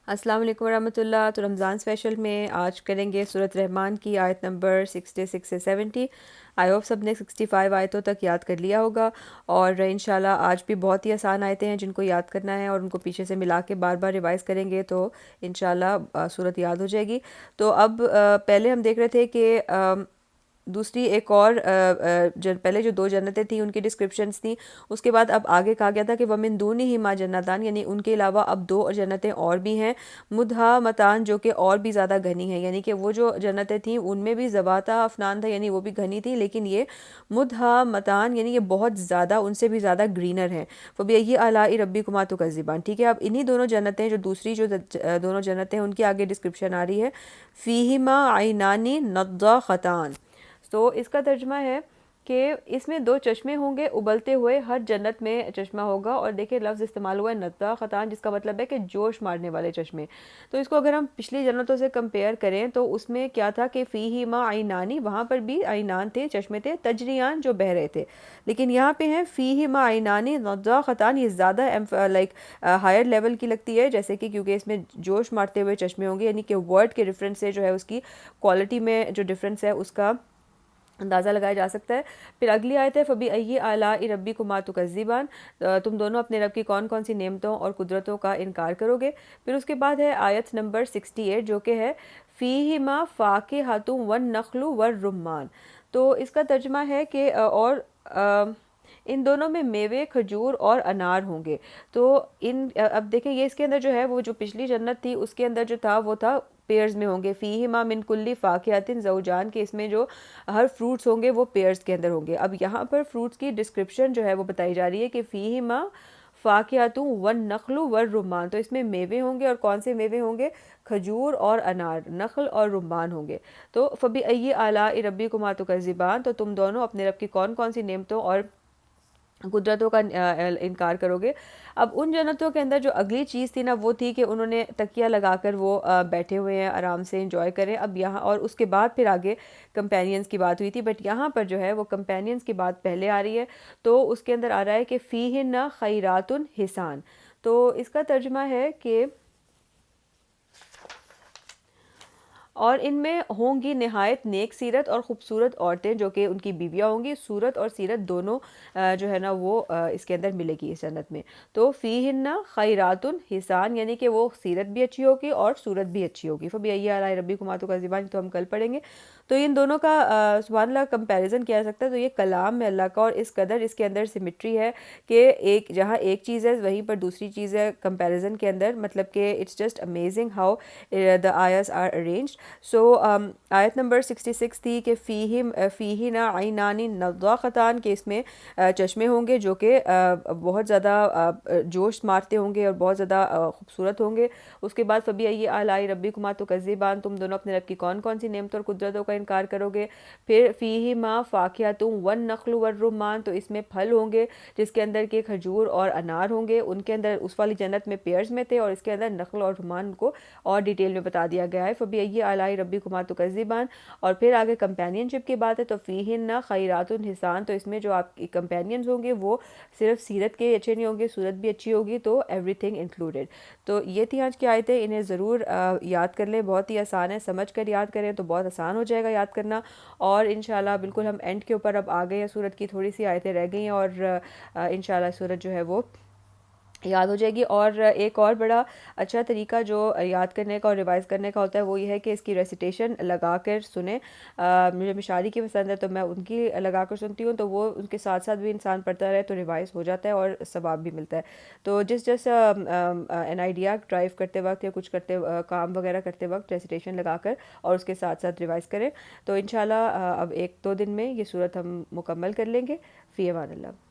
अस्सलाम वालेकुम वरहमतुल्लाह। तो रमज़ान स्पेशल में आज करेंगे सूरत रहमान की आयत नंबर 66 से 70। आई होप सब ने 65 आयतों तक याद कर लिया होगा। और इंशाल्लाह आज भी बहुत ही आसान आयतें हैं जिनको याद करना है, और उनको पीछे से मिला के बार बार रिवाइज़ करेंगे तो इंशाल्लाह सूरत याद हो जाएगी। तो अब पहले हम देख रहे थे कि दूसरी एक और पहले जो दो जन्नतें थी उनकी डिस्क्रिप्शंस थी। उसके बाद अब आगे कहा गया था कि वमिन दूनी ही मा जन्नतान, यानी उनके अलावा अब दो जन्नतें और भी हैं। मुदहा मतान, जो कि और भी ज़्यादा घनी है, यानी कि वो जो जन्नतें थीं उनमें भी ज़वाता अफनान था, यानी वो भी घनी थी, लेकिन ये मुदहा मतान यानी ये बहुत ज़्यादा, उनसे भी ज़्यादा ग्रीनर हैं। फ़बी आलाई रब्बी कुमा तुकज़्ज़िबान। ठीक है, अब इन्हीं दोनों जन्नतें, जो दूसरी जो दोनों जन्नतें हैं उनकी आगे डिस्क्रिप्शन आ रही है। फ़ीहिमा आइनानी नद्दाख़तान। तो इसका तर्जुमा है कि इसमें दो चश्मे होंगे उबलते हुए, हर जन्नत में चश्मा होगा। और देखिए लफ्ज़ इस्तेमाल हुआ है नद्दा ख़तान, जिसका मतलब है कि जोश मारने वाले चश्मे। तो इसको अगर हम पिछली जन्नतों से कंपेयर करें तो उसमें क्या था कि फ़ीही मा आइनानी, वहाँ पर भी आइनान थे, चश्मे थे, तजरियान जो बह रहे थे। लेकिन यहाँ पे हैं फ़ीही मा आइनानी नद्दा ख़तान, ये ज़्यादा लाइक हायर लेवल की लगती है, जैसे कि क्योंकि इसमें जोश मारते हुए चश्मे होंगे, यानी कि वर्ड के रेफरेंस से जो है उसकी क्वालिटी में जो डिफरेंस है उसका अंदाज़ा लगाया जा सकता है। फिर अगली आयत है फ़बी अय्यि आलाई रब्बिकुमा तुकज़्ज़िबान। तुम दोनों अपने रब की कौन कौन सी नेमतों और कुदरतों का इनकार करोगे। फिर उसके बाद है आयत नंबर 68 जो कि है फ़ीहिमा फ़ाकिहतुन वन नख्लु वर रुम्मान। तो इसका तर्जुमा है कि इन दोनों में मेवे, खजूर और अनार होंगे। तो अब देखें ये इसके अंदर जो है वो जो पिछली जन्नत थी उसके अंदर जो था वो था पेयर्स में होंगे। फ़ीहिमा मिन कुल्ली फ़ाकिहतिन ज़ौजान, के इसमें जो हर फ्रूट्स होंगे वो पेयर्स के अंदर होंगे। अब यहाँ पर फ्रूट्स की डिस्क्रिप्शन जो है वो बताई जा रही है कि फ़ीहिमा फ़ाकिहतु वन नख्लु वर रुम्मान। तो इसमें मेवे होंगे, और कौन से मेवे होंगे? खजूर और अनार, नखल और रुम्मान होंगे। तो फ़बी अय्यि आलाई रब्बिकुमा तुकज़्ज़िबान, तो तुम दोनों अपने रब की कौन कौन सी नेमतों और कुदरतों का इनकार करोगे। अब उन जन्नतों के अंदर जो अगली चीज़ थी ना वो थी कि उन्होंने तकिया लगाकर वो बैठे हुए हैं, आराम से एंजॉय करें। अब यहाँ और उसके बाद फिर आगे कंपेनियंस की बात हुई थी, बट यहाँ पर जो है वो कंपेनियंस की बात पहले आ रही है। तो उसके अंदर आ रहा है कि फ़ीहिन्ना खैरातुन हिसान। तो इसका तर्जुमा है कि और इनमें होंगी नहायत नेक सीरत और ख़ूबसूरत औरतें जो कि उनकी बीवियाँ होंगी। सूरत और सीरत दोनों जो है ना वो इसके अंदर मिलेगी इस जन्नत में। तो फ़ीहिन्ना खैरातुन हिसान, यानी कि वो सीरत भी अच्छी होगी और सूरत भी अच्छी होगी। फ़बी अय्यि आलाई रब्बिकुमा तुकज़्ज़िबान, तो हम कल पढ़ेंगे। तो इन दोनों का सुभान अल्लाह कंपैरिजन किया जा सकता है। तो ये कलाम में अल्लाह का, और इस कदर इसके अंदर सिमिट्री है कि एक जहाँ एक चीज़ है वहीं पर दूसरी चीज़ है कंपैरिजन के अंदर। मतलब कि it's just amazing how the आयस आर अरेंज्ड। सो आयत नंबर 66 थी कि फ़ीही ना आइनानी नज़ाक़तान, के इसमें चश्मे होंगे जो कि बहुत ज़्यादा जोश मारते होंगे और बहुत ज़्यादा खूबसूरत होंगे। उसके बाद फ़बी अय्यि आलाई रब्बिकुमा तुकज़्ज़िबान, तुम दोनों अपने रब की कौन कौन सी नेमतों और कुदरतों का इनकार करोगे। फिर फ़ीहिमा फ़ाकिहतुन वन नख्लु वर रुम्मान, तो इसमें फल होंगे जिसके अंदर के खजूर और अनार होंगे। उनके अंदर उस वाली जन्नत में पेयर्स में थे, और इसके अंदर नख्ल और रुम्मान को और डिटेल में बता दिया गया है। फ़बी अय्यि आलाई रब्बिकुमा तुकज़्ज़िबान। और फिर आगे कंपेनियनशिप की बात है तो फ़ीहिन्ना खैरातुन हिसान, तो इसमें जो आपकी कंपेनियंस होंगे वो सिर्फ सीरत के अच्छे नहीं होंगे, सूरत भी अच्छी होगी, तो एवरीथिंग इंक्लूडेड। तो ये थी आज की आयतें, इन्हें ज़रूर याद कर लें, बहुत ही आसान है, समझ कर याद करें तो बहुत आसान हो जाएगा याद करना। और इंशाल्लाह बिल्कुल हम एंड के ऊपर अब आ गए हैं, सूरत की थोड़ी सी आयतें रह गई हैं, और इंशाल्लाह सूरत जो है वो याद हो जाएगी। और एक और बड़ा अच्छा तरीका जो याद करने का और रिवाइज़ करने का होता है वो ये है कि इसकी रेसिटेशन लगा कर सुने। मुझे मिशारी की पसंद है तो मैं उनकी लगा कर सुनती हूँ, तो वो उनके साथ साथ भी इंसान पढ़ता रहे तो रिवाइज़ हो जाता है और सवाब भी मिलता है। तो जिस एन आइडिया ड्राइव करते वक्त या कुछ काम वगैरह करते वक्त रेसिटेशन लगा कर और उसके साथ साथ रिवाइज़ करें, तो इंशाल्लाह अब एक दो दिन में ये सूरत हम मुकम्मल कर लेंगे। फ़ी अमान अल्लाह।